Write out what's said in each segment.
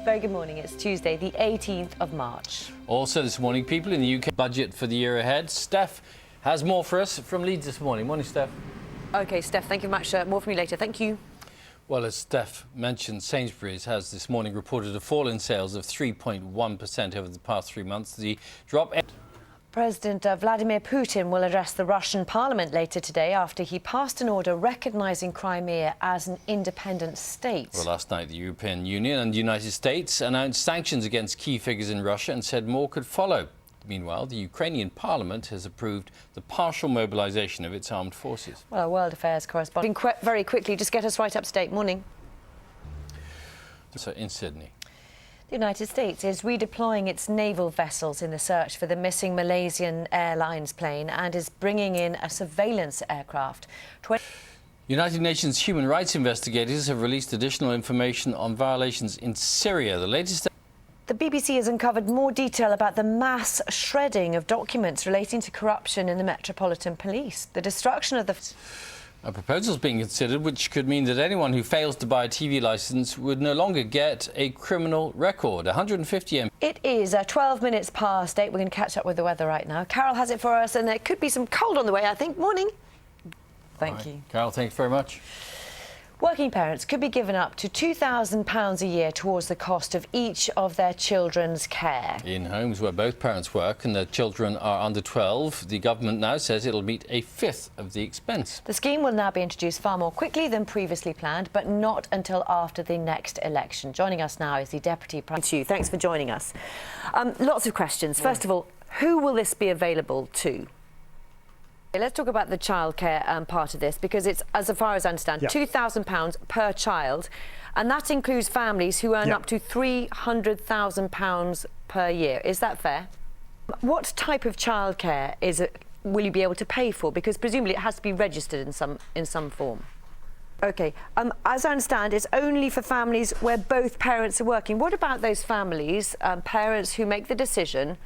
Very good morning. It's Tuesday, the 18th of March. Also this morning, people in the UK budget for the year ahead. Steph has more for us from Leeds this morning. Morning, Steph. OK, Steph, thank you very much. More from you later. Thank you. Well, as Steph mentioned, Sainsbury's has this morning reported a fall in sales of 3.1% over the past 3 months. The drop... President Vladimir Putin will address the Russian parliament later today after he passed an order recognising Crimea as an independent state. Well, last night the European Union and the United States announced sanctions against key figures in Russia and said more could follow. Meanwhile, the Ukrainian parliament has approved the partial mobilisation of its armed forces. Well, our World Affairs correspondent, very quickly, just get us right up to date. Morning. So in Sydney. The United States is redeploying its naval vessels in the search for the missing Malaysian Airlines plane and is bringing in a surveillance aircraft. United Nations human rights investigators have released additional information on violations in Syria. The latest... The BBC has uncovered more detail about the mass shredding of documents relating to corruption in the Metropolitan Police. The destruction of the... A proposal is being considered which could mean that anyone who fails to buy a TV licence would no longer get a criminal record. 150 M. It is 12 minutes past 8. We're going to catch up with the weather right now. Carol has it for us, and there could be some cold on the way, I think. Morning. Thank you. Carol, thanks very much. Working parents could be given up to £2,000 a year towards the cost of each of their children's care. In homes where both parents work and their children are under 12, the government now says it'll meet a fifth of the expense. The scheme will now be introduced far more quickly than previously planned, but not until after the next election. Joining us now is the Deputy Prime Minister. Thanks for joining us. Lots of questions. First of all, who will this be available to? Let's talk about the childcare part of this, because it's, as far as I understand, £2,000 per child, and that includes families who earn up to £300,000 per year. Is that fair? What type of childcare will you be able to pay for? Because presumably it has to be registered in some form. OK. As I understand, it's only for families where both parents are working. What about those families, parents who make the decision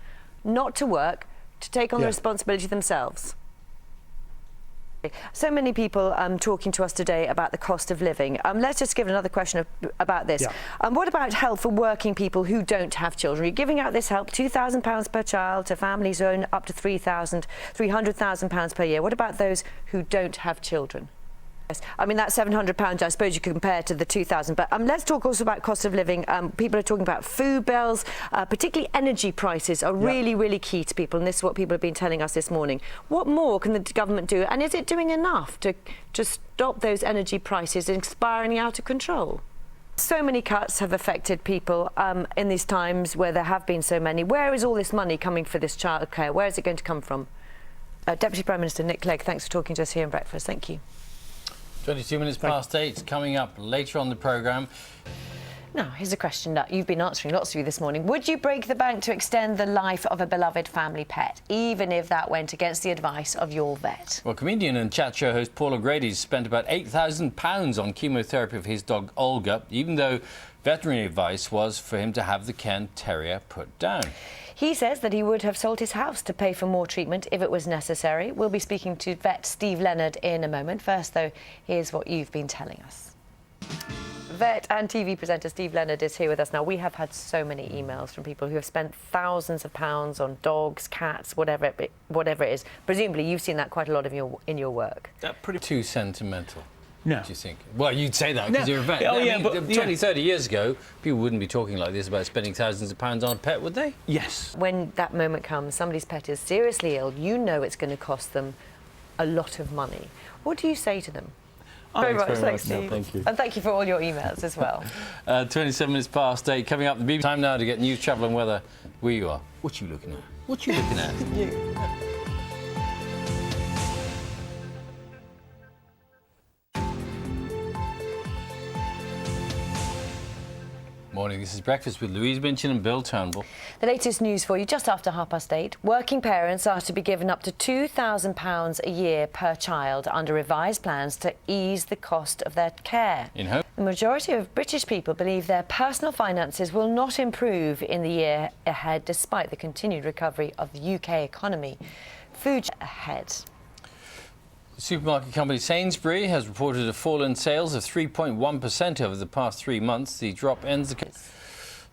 not to work, to take on the responsibility themselves? So many people talking to us today about the cost of living. Let's just give another question about this. What about help for working people who don't have children? You're giving out this help, £2,000 per child, to families who earn up to £300,000 per year. What about those who don't have children? I mean, that £700, I suppose you could compare to the £2,000. But let's talk also about cost of living. People are talking about food bills, particularly energy prices are really, really key to people. And this is what people have been telling us this morning. What more can the government do? And is it doing enough to stop those energy prices spiralling out of control? So many cuts have affected people in these times where there have been so many. Where is all this money coming for this childcare? Where is it going to come from? Deputy Prime Minister Nick Clegg, thanks for talking to us here in Breakfast. Thank you. 22 minutes past 8, coming up later on the programme. Now, here's a question that you've been answering, lots of you this morning. Would you break the bank to extend the life of a beloved family pet, even if that went against the advice of your vet? Well, comedian and chat show host Paul O'Grady's spent about £8,000 on chemotherapy for his dog Olga, even though veterinary advice was for him to have the Cairn Terrier put down. He says that he would have sold his house to pay for more treatment if it was necessary. We'll be speaking to vet Steve Leonard in a moment. First, though, here's what you've been telling us. Vet and TV presenter Steve Leonard is here with us now. We have had so many emails from people who have spent thousands of pounds on dogs, cats, whatever it is. Presumably, you've seen that quite a lot in your work. That's pretty too sentimental. No. Do you think? Well, you'd say that because you're a vet. Oh, yeah, but 20, 30 years ago, people wouldn't be talking like this about spending thousands of pounds on a pet, would they? Yes. When that moment comes, somebody's pet is seriously ill, you know it's going to cost them a lot of money. What do you say to them? Very much. Thanks, Steve. No, thank you. And thank you for all your emails as well. 27 minutes past 8, coming up, the BBC. Time now to get news, travel and weather where you are. What you looking at? What you looking at? You. Morning, this is Breakfast with Louise Minchin and Bill Turnbull. The latest news for you just after 8:30. Working parents are to be given up to £2,000 a year per child under revised plans to ease the cost of their care. The majority of British people believe their personal finances will not improve in the year ahead despite the continued recovery of the UK economy. Food ahead. The supermarket company Sainsbury has reported a fall in sales of 3.1% over the past 3 months. The drop ends the...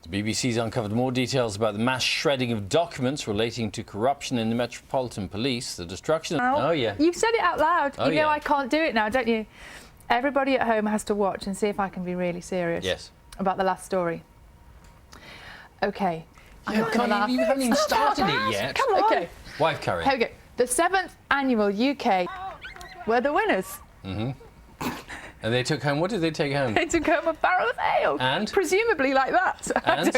The BBC's uncovered more details about the mass shredding of documents relating to corruption in the Metropolitan Police, the destruction of... Oh, yeah. You've said it out loud. Oh, you know yeah. I can't do it now, don't you? Everybody at home has to watch and see if I can be really serious about the last story. OK. You haven't even started it yet. Come on. OK. Wife curry. Here we go. The 7th annual UK were the winners. Mm-hmm. And they took home... What did they take home? They took home a barrel of ale. And? Presumably like that. And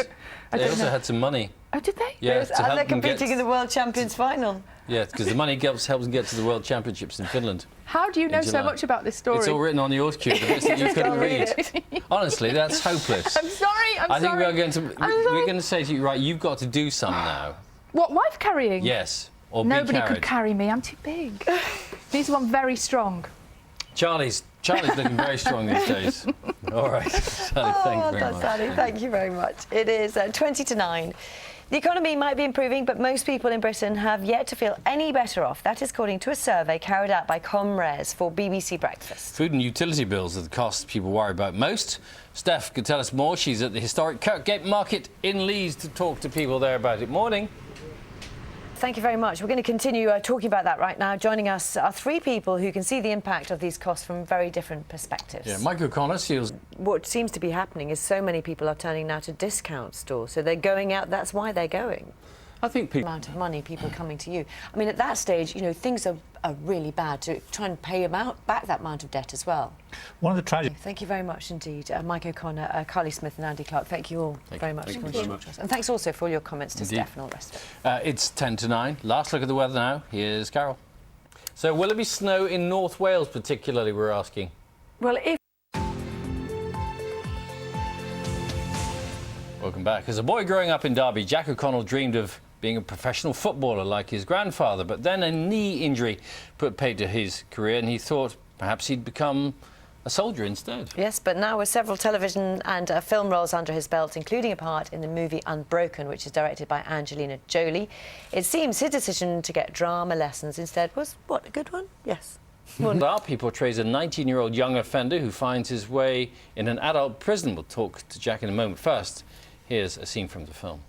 they also had some money. Oh, did they? Yeah, and they're competing in the World Champions final. Yeah, because the money helps them get to the World Championships in Finland. How do you know so much about this story? It's all written on your cue, the bits that you couldn't read. Honestly, that's hopeless. I'm sorry, I think we're going to say to you, right, you've got to do some now. What, wife carrying? Yes, or Nobody be carried. could carry me, I'm too big. Needs one very strong. Charlie's looking very strong these days. All right, Sally, thank you very much. Sally, thank you very much. It is 20 to 9. The economy might be improving, but most people in Britain have yet to feel any better off. That is according to a survey carried out by ComRes for BBC Breakfast. Food and utility bills are the costs people worry about most. Steph could tell us more. She's at the historic Kirkgate Market in Leeds to talk to people there about it. Morning. Thank you very much. We're going to continue talking about that right now. Joining us are 3 people who can see the impact of these costs from very different perspectives. Yeah, Mike O'Connor feels... What seems to be happening is so many people are turning now to discount stores, so they're going out. That's why they're going. I think people... Amount of money, people coming to you. I mean, at that stage, you know, things are really bad to try and pay back that amount of debt as well. One of the tragic... Thank you very much indeed. Mike O'Connor, Carly Smith and Andy Clark, thank you all very much. Thank you very much. And thanks also for all your comments to Steph and all the rest of it. It's 10 to 9. Last look at the weather now. Here's Carol. So will it be snow in North Wales particularly, we're asking? Well, if... Welcome back. As a boy growing up in Derby, Jack O'Connell dreamed of being a professional footballer like his grandfather, but then a knee injury put paid to his career and he thought perhaps he'd become a soldier instead. Yes, but now with several television and film roles under his belt, including a part in the movie Unbroken, which is directed by Angelina Jolie, it seems his decision to get drama lessons instead was, what, a good one? Yes. He portrays a 19-year-old young offender who finds his way in an adult prison. We'll talk to Jack in a moment. First, here's a scene from the film.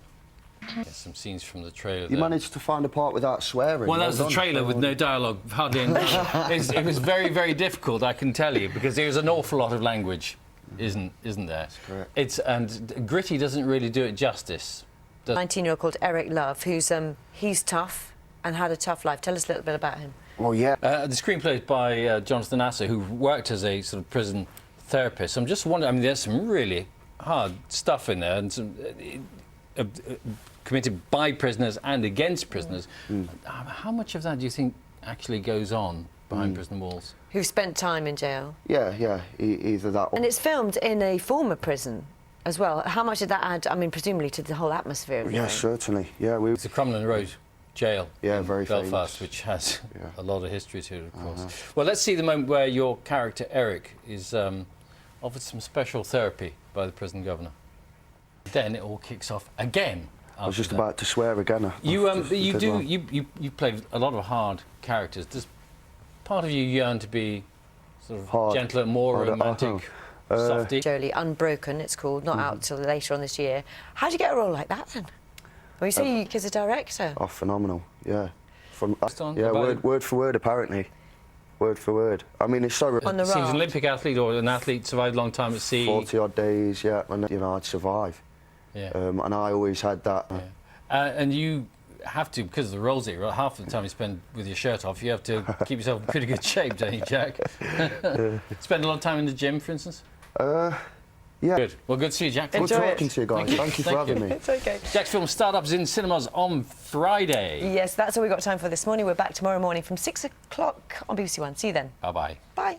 Yes, some scenes from the trailer. You managed to find a part without swearing. Well, that was the trailer with no dialogue, hardly any. It was very, very difficult, I can tell you, because there's an awful lot of language, isn't there? That's correct. And Gritty doesn't really do it justice. 19-year-old called Eric Love, who's he's tough and had a tough life. Tell us a little bit about him. Well, yeah. The screenplay is by Jonathan Asser, who worked as a sort of prison therapist. I'm just wondering. I mean, there's some really hard stuff in there, and some. Committed by prisoners and against prisoners. How much of that do you think actually goes on behind prison walls? Who spent time in jail. Yeah, either that or... And it's filmed in a former prison as well. How much did that add, I mean, presumably to the whole atmosphere of Yeah, certainly. Yeah, It's the Crumlin Road jail in very Belfast, famous. which has a lot of history to it, of course. Well, let's see the moment where your character, Eric, is offered some special therapy by the prison governor. Then it all kicks off again. I was just about to swear again. You play a lot of hard characters. Does part of you yearn to be sort of gentler, more romantic, softy? Jolie, Unbroken, it's called, not out till later on this year. How do you get a role like that then? Well, you say you as a director. Oh, phenomenal, yeah. Yeah, word for word, apparently. Word for word. I mean, it's so... On the Seems raft. an Olympic athlete or an athlete survived a long time at sea. 40-odd days, yeah, and, you know, I'd survive. Yeah. And I always had that... And you have to, because of the roles that you're half the time you spend with your shirt off, you have to keep yourself in pretty good shape, don't you, Jack? Spend a lot of time in the gym, for instance? Yeah. Good. Well, good to see you, Jack. Good talking to you guys. Thank you for having me. It's OK. Jack's film Startups in cinemas on Friday. Yes, that's all we've got time for this morning. We're back tomorrow morning from 6 o'clock on BBC One. See you then. Bye-bye. Bye.